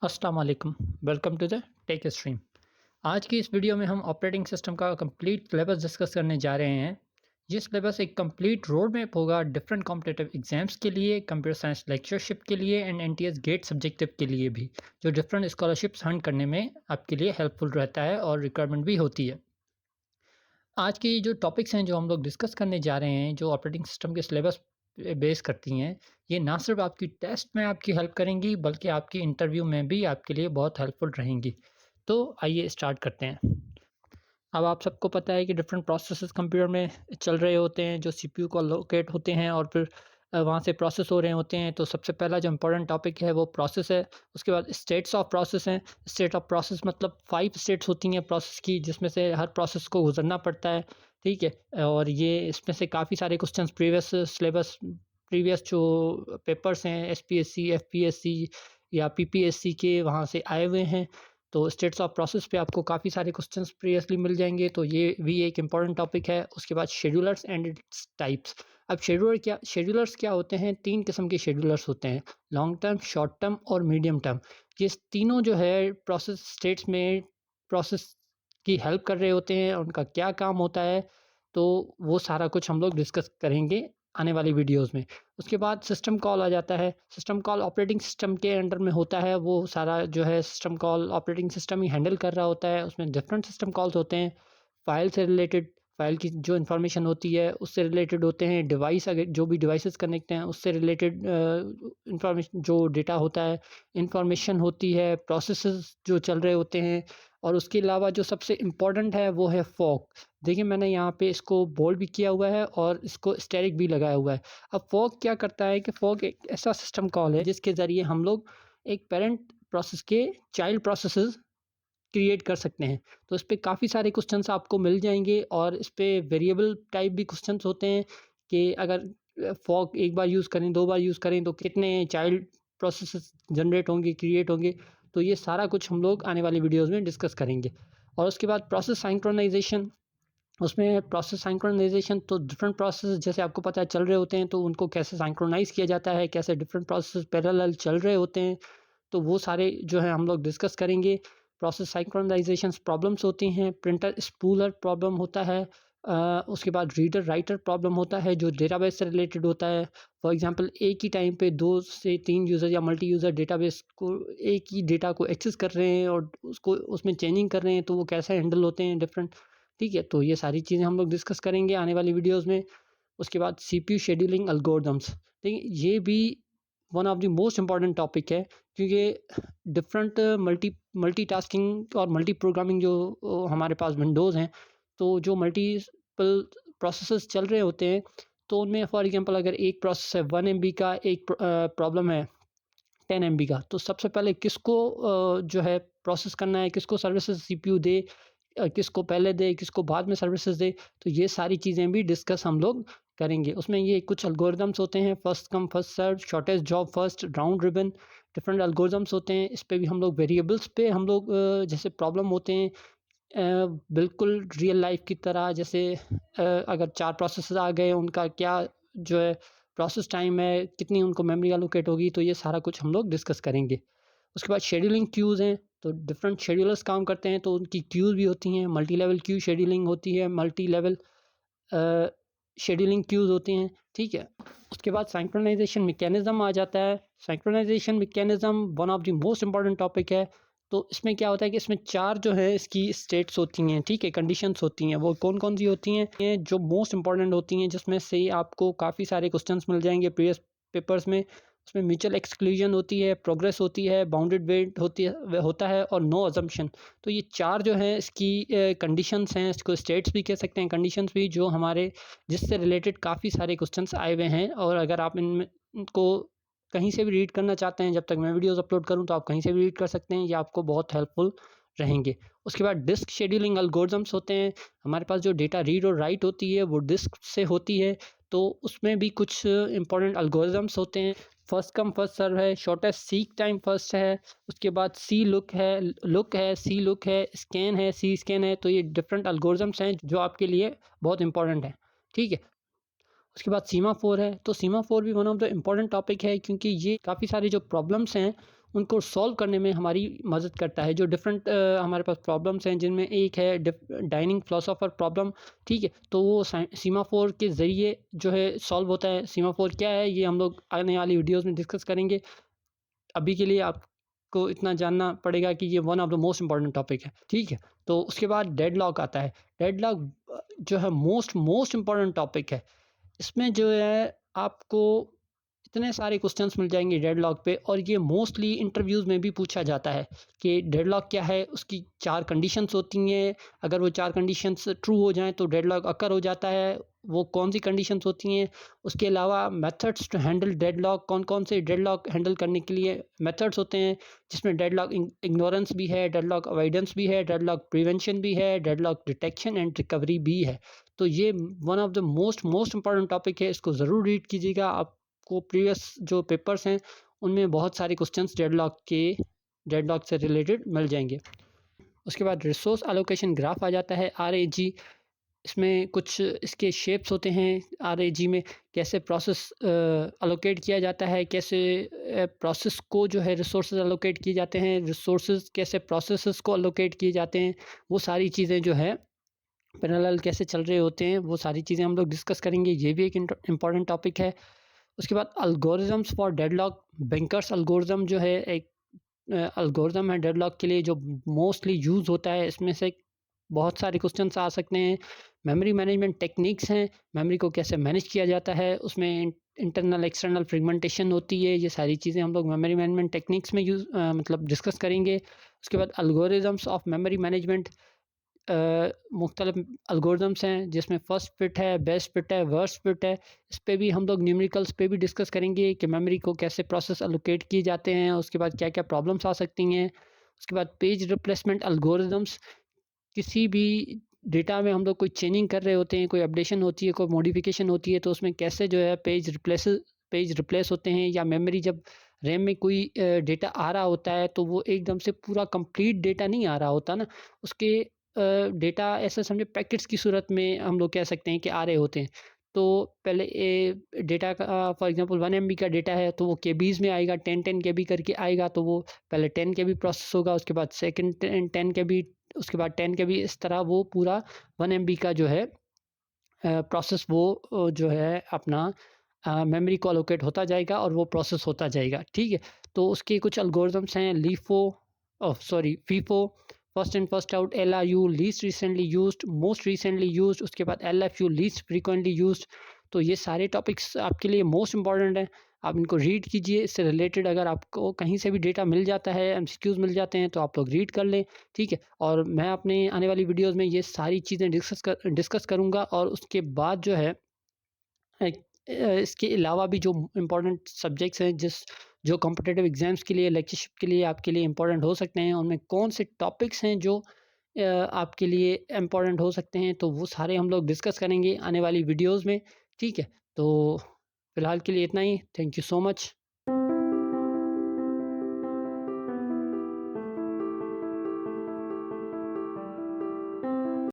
अस्सलाम वालेकुम, welcome to the tech stream. आज की इस वीडियो में हम ऑपरेटिंग सिस्टम का कंप्लीट सिलेबस डिस्कस करने जा रहे हैं। ये सिलेबस एक कंप्लीट रोड मैप होगा डिफरेंट कॉम्पिटिटिव एग्जाम्स के लिए, कंप्यूटर साइंस लेक्चरशिप के लिए एंड एनटीएस गेट सब्जेक्टिव के लिए भी, जो डिफरेंट स्कॉलरशिप्स हंट करने में आपके लिए हेल्पफुल रहता है और रिक्वायरमेंट भी होती है। आज की जो टॉपिक्स हैं जो हम लोग डिस्कस करने जा रहे हैं, जो ऑपरेटिंग सिस्टम के सिलेबस पे बेस करती हैं, ये ना सिर्फ आपकी टेस्ट में आपकी हेल्प करेंगी बल्कि आपकी इंटरव्यू में भी आपके लिए बहुत हेल्पफुल रहेंगी। तो आइए स्टार्ट करते हैं। अब आप सबको पता है कि डिफरेंट प्रोसेसेस कंप्यूटर में चल रहे होते हैं, जो सीपीयू को लोकेट होते हैं और फिर वहाँ से प्रोसेस हो रहे होते हैं। तो सबसे पहला जो इम्पोर्टेंट टॉपिक है वो प्रोसेस है। उसके बाद स्टेट्स ऑफ प्रोसेस हैं। स्टेट ऑफ प्रोसेस मतलब 5 स्टेट्स होती हैं प्रोसेस की, जिसमें से हर प्रोसेस को गुजरना पड़ता है, ठीक है। और ये इसमें से काफ़ी सारे क्वेश्चंस प्रीवियस सिलेबस, प्रीवियस जो पेपर्स हैं एसपीएससी, एफपीएससी या पीपीएससी के, वहाँ से आए हुए हैं। तो स्टेट्स ऑफ प्रोसेस पे आपको काफ़ी सारे क्वेश्चंस प्रीवियसली मिल जाएंगे, तो ये भी एक इम्पॉर्टेंट टॉपिक है। उसके बाद शेड्यूलर्स एंड इट्स टाइप्स। अब शेड्यूलर्स क्या होते हैं? 3 किस्म के शेड्यूलर्स होते हैं, लॉन्ग टर्म, शॉर्ट टर्म और मीडियम टर्म। ये तीनों जो है प्रोसेस स्टेट्स में प्रोसेस की हेल्प कर रहे होते हैं, उनका क्या काम होता है, तो वो सारा कुछ हम लोग डिस्कस करेंगे आने वाली वीडियोज़ में। उसके बाद सिस्टम कॉल आ जाता है। सिस्टम कॉल ऑपरेटिंग सिस्टम के अंडर में होता है, वो सारा जो है सिस्टम कॉल ऑपरेटिंग सिस्टम ही हैंडल कर रहा होता है। उसमें डिफरेंट सिस्टम कॉल्स होते हैं, फ़ाइल से रिलेटेड, फ़ाइल की जो इन्फॉर्मेशन होती है उससे रिलेटेड होते हैं, डिवाइस अगर जो भी डिवाइसेस कनेक्ट हैं उससे रिलेटेड इन्फॉर्मेशन जो डेटा होता है, इन्फॉर्मेशन होती है, प्रोसेसेस जो चल रहे होते हैं। और उसके अलावा जो सबसे इम्पोर्टेंट है वो है फॉग। देखिए मैंने यहाँ पे इसको बोल्ड भी किया हुआ है और इसको स्टेरिक भी लगाया हुआ है। अब फॉग क्या करता है कि फॉग एक ऐसा सिस्टम कॉल है जिसके ज़रिए हम लोग एक पेरेंट प्रोसेस के चाइल्ड प्रोसेसेस क्रिएट कर सकते हैं। तो इस पे काफ़ी सारे क्वेश्चंस आपको मिल जाएँगे और इस पे वेरिएबल टाइप भी क्वेश्चंस होते हैं कि अगर फॉग एक बार यूज़ करें, 2 बार यूज़ करें तो कितने चाइल्ड प्रोसेसेस जनरेट होंगे, क्रिएट होंगे। तो ये सारा कुछ हम लोग आने वाली वीडियोज़ में डिस्कस करेंगे। और उसके बाद प्रोसेस सिंक्रोनाइज़ेशन। उसमें प्रोसेस सिंक्रोनाइज़ेशन तो डिफरेंट प्रोसेस जैसे आपको पता है चल रहे होते हैं, तो उनको कैसे सिंक्रोनाइज़ किया जाता है, कैसे डिफरेंट प्रोसेस पैरेलल चल रहे होते हैं, तो वो सारे जो है हम लोग डिस्कस करेंगे। प्रोसेस सिंक्रोनाइज़ेशंस प्रॉब्लम्स होती हैं, प्रिंटर स्पूलर प्रॉब्लम होता है, उसके बाद रीडर राइटर प्रॉब्लम होता है जो डेटाबेस से रिलेटेड होता है। फॉर एग्जांपल एक ही टाइम पे 2 से 3 यूज़र या मल्टी यूज़र डेटाबेस को एक ही डेटा को एक्सेस कर रहे हैं और उसको उसमें चेंजिंग कर रहे हैं, तो वो कैसे हैंडल होते हैं डिफरेंट, ठीक है। तो ये सारी चीज़ें हम लोग डिस्कस करेंगे आने वाली वीडियोज़ में। उसके बाद सीपीयू शेड्यूलिंग एल्गोरिदम्स, देखिए ये भी one of the most important topic है, क्योंकि डिफरेंट मल्टीटास्किंग और मल्टी प्रोग्रामिंग जो हमारे पास विंडोज़ हैं, तो जो मल्टीपल प्रोसेसेस चल रहे होते हैं, तो उनमें फॉर एग्जांपल अगर एक प्रोसेस है 1 एमबी का, एक प्रॉब्लम है 10 एमबी का, तो सबसे पहले किसको जो है प्रोसेस करना है, किसको सर्विसेज सीपीयू दे, किसको पहले दे, किसको बाद में सर्विसेज दे, तो ये सारी चीज़ें भी डिस्कस हम लोग करेंगे। उसमें ये कुछ एल्गोरिदम्स होते हैं, first come first serve, shortest job first, round robin, different algorithms होते हैं। इस पे भी हम लोग वेरिएबल्स पे हम लोग जैसे प्रॉब्लम होते हैं, बिल्कुल रियल लाइफ की तरह, जैसे अगर 4 प्रोसेसेस आ गए, उनका क्या जो है प्रोसेस टाइम है, कितनी उनको मेमोरी एलोकेट होगी, तो ये सारा कुछ हम लोग डिस्कस करेंगे। उसके बाद शेड्यूलिंग क्यूज़ हैं, तो डिफरेंट शेड्यूलर्स काम करते हैं, तो उनकी क्यूज़ भी होती हैं, मल्टी लेवल क्यू शेड्यूलिंग होती है, मल्टी लेवल अ, शेड्यूलिंग क्यूज़ होती हैं, ठीक है। उसके बाद सिंक्रोनाइज़ेशन मैकेनिज़्म आ जाता है। Synchronisation mechanism one of the most important topic है। तो इसमें क्या होता है कि इसमें 4 जो है इसकी स्टेट्स होती हैं, ठीक है, कंडीशंस होती हैं। वो कौन-कौन सी होती हैं? ये जो मोस्ट इम्पॉर्टेंट होती हैं, जिसमें से आपको काफ़ी सारे क्वेश्चंस मिल जाएँगे प्रीवियस पेपर्स में। उसमें म्यूचुअल एक्सक्लूजन होती है, प्रोग्रेस होती है, बाउंडेड वेट होता है और नो असम्पशन। तो ये 4 जो हैं इसकी कंडीशंस हैं, इसको स्टेट्स भी कह सकते हैं, कंडीशंस भी, जो हमारे जिससे रिलेटेड काफ़ी सारे क्वेश्चंस आए हुए हैं। और अगर आप इनमें इनको कहीं से भी रीड करना चाहते हैं, जब तक मैं वीडियोज़ अपलोड करूँ, तो आप कहीं से भी रीड कर सकते हैं, ये आपको बहुत हेल्पफुल रहेंगे। उसके बाद डिस्क शेड्यूलिंग एल्गोरिदम्स होते हैं। हमारे पास जो डेटा रीड और राइट होती है वो डिस्क से होती है, तो उसमें भी कुछ इंपॉर्टेंट एल्गोरिदम्स होते हैं। फर्स्ट कम फर्स्ट सर्व है, शॉर्टेस्ट सीक टाइम फर्स्ट है, उसके बाद सी लुक है, सी लुक है, स्कैन है, सी स्कैन है। तो ये डिफरेंट एल्गोरिदम्स हैं जो आपके लिए बहुत इंपॉर्टेंट हैं, ठीक है। उसके बाद सीमाफोर है, तो सीमाफोर भी one of the important topic है, क्योंकि ये काफ़ी सारी जो प्रॉब्लम्स हैं उनको सॉल्व करने में हमारी मदद करता है। जो डिफरेंट हमारे पास प्रॉब्लम्स हैं, जिनमें एक है डाइनिंग फिलोसोफर प्रॉब्लम, ठीक है, तो वो सीमाफोर के ज़रिए जो है सॉल्व होता है। सीमाफोर क्या है, ये हम लोग आने वाली वीडियोज़ में डिस्कस करेंगे। अभी के लिए आपको इतना जानना पड़ेगा कि ये one of the most important topic है, ठीक है। तो उसके बाद डेडलॉक आता है। डेडलॉक जो है मोस्ट मोस्ट इम्पॉर्टेंट टॉपिक है। इसमें जो है आपको इतने सारे क्वेश्चंस मिल जाएंगे डेडलॉक पे, और ये मोस्टली इंटरव्यूज़ में भी पूछा जाता है कि डेडलॉक क्या है। उसकी 4 कंडीशंस होती हैं। अगर वो 4 कंडीशंस ट्रू हो जाएँ तो डेडलॉक अकर हो जाता है। वो कौन-सी कंडीशंस होती हैं? उसके अलावा मेथड्स टू हैंडल डेडलॉक, कौन-कौन से डेडलॉक हैंडल करने के लिए मेथड्स होते हैं, जिसमें डेडलॉक इग्नोरेंस भी है, डेडलॉक अवॉइडेंस भी है, डेडलॉक प्रिवेंशन भी है, डेडलॉक डिटेक्शन एंड रिकवरी भी है। तो ये one of the most most important topic है। इसको ज़रूर रीड कीजिएगा। आपको प्रीवियस जो पेपर्स हैं, उनमें बहुत सारे क्वेश्चंस डेडलॉक से रिलेटेड मिल जाएँगे। उसके बाद रिसोर्स एलोकेशन ग्राफ आ जाता है, आरएजी। इसमें कुछ इसके शेप्स होते हैं। आरएजी में कैसे प्रोसेस एलोकेट किया जाता है, कैसे प्रोसेस को जो है रिसोर्सेज एलोकेट किए जाते हैं, रिसोर्सेज कैसे प्रोसेसेस को एलोकेट किए जाते हैं, वो सारी चीज़ें जो है पैरेलल कैसे चल रहे होते हैं, वो सारी चीज़ें हम लोग डिस्कस करेंगे। ये भी एक इम्पॉर्टेंट टॉपिक है। उसके बाद algorithms for deadlock. Bankers algorithm जो है एक एल्गोरिथम है डेडलॉक के लिए, जो मोस्टली यूज़ होता है। इसमें से बहुत सारे क्वेश्चंस आ सकते हैं। मेमोरी मैनेजमेंट टेक्निक्स हैं, मेमोरी को कैसे मैनेज किया जाता है, उसमें इंटरनल एक्सटर्नल फ्रेगमेंटेशन होती है। ये सारी चीज़ें हम लोग मेमोरी मैनेजमेंट टेक्निक्स में मतलब डिस्कस करेंगे। उसके बाद एल्गोरिथम्स ऑफ मेमोरी मैनेजमेंट। मुख्तलिफ एल्गोरिथम्स हैं, जिसमें फ़र्स्ट फिट है, बेस्ट फिट है, वर्स्ट फिट है। इस पे भी हम लोग न्यूमेरिकल्स पे भी डिस्कस करेंगे कि मेमोरी को कैसे प्रोसेस एलोकेट किए जाते हैं, उसके बाद क्या-क्या प्रॉब्लम्स आ सकती हैं। उसके बाद पेज रिप्लेसमेंट एल्गोरिथम्स। किसी भी डेटा में हम लोग कोई चेंजिंग कर रहे होते हैं, कोई अपडेशन होती है, कोई मॉडिफ़िकेशन होती है, तो उसमें कैसे जो है पेज रिप्लेस होते हैं, या मेमोरी जब रैम में कोई डेटा आ रहा होता है, तो वो एकदम से पूरा कंप्लीट डेटा नहीं आ रहा होता ना, उसके डेटा ऐसा समझे पैकेट्स की सूरत में हम लोग कह सकते हैं कि आ रहे होते हैं। तो पहले डेटा का फॉर एग्ज़ाम्पल 1 एमबी का डेटा है, तो वो केबीज़ में आएगा, 10-10 केबी करके आएगा, तो वो पहले 10 केबी प्रोसेस होगा, उसके बाद सेकंड 10 केबी, उसके बाद 10 केबी, इस तरह वो पूरा 1 एमबी का जो है प्रोसेस वो जो है अपना मेमोरी को एलोकेट होता जाएगा और वो प्रोसेस होता जाएगा, ठीक है? तो उसके कुछ एल्गोरिथम्स हैं, FIFO, first in first out, LRU, least recently used, most recently used, उसके बाद एलएफयू, लीस्ट फ्रीक्वेंटली यूज्ड। तो ये सारे टॉपिक्स आपके लिए मोस्ट इम्पोर्टेंट हैं। आप इनको रीड कीजिए। इससे रिलेटेड अगर आपको कहीं से भी डेटा मिल जाता है, एमसीक्यूज़ मिल जाते हैं, तो आप लोग रीड कर लें, ठीक है? और मैं अपने आने वाली वीडियोज़ में ये सारी चीज़ें डिस्कस करूँगा, और उसके बाद जो है इसके अलावा भी जो इम्पोर्टेंट सब्जेक्ट्स हैं, जो कॉम्पिटिटिव एग्ज़ाम्स के लिए, लेक्चरशिप के लिए आपके लिए इम्पोर्टेंट हो सकते हैं, उनमें कौन से टॉपिक्स हैं जो आपके लिए इम्पोर्टेंट हो सकते हैं, तो वो सारे हम लोग डिस्कस करेंगे आने वाली वीडियोज़ में, ठीक है? तो फ़िलहाल के लिए इतना ही। Thank you so much.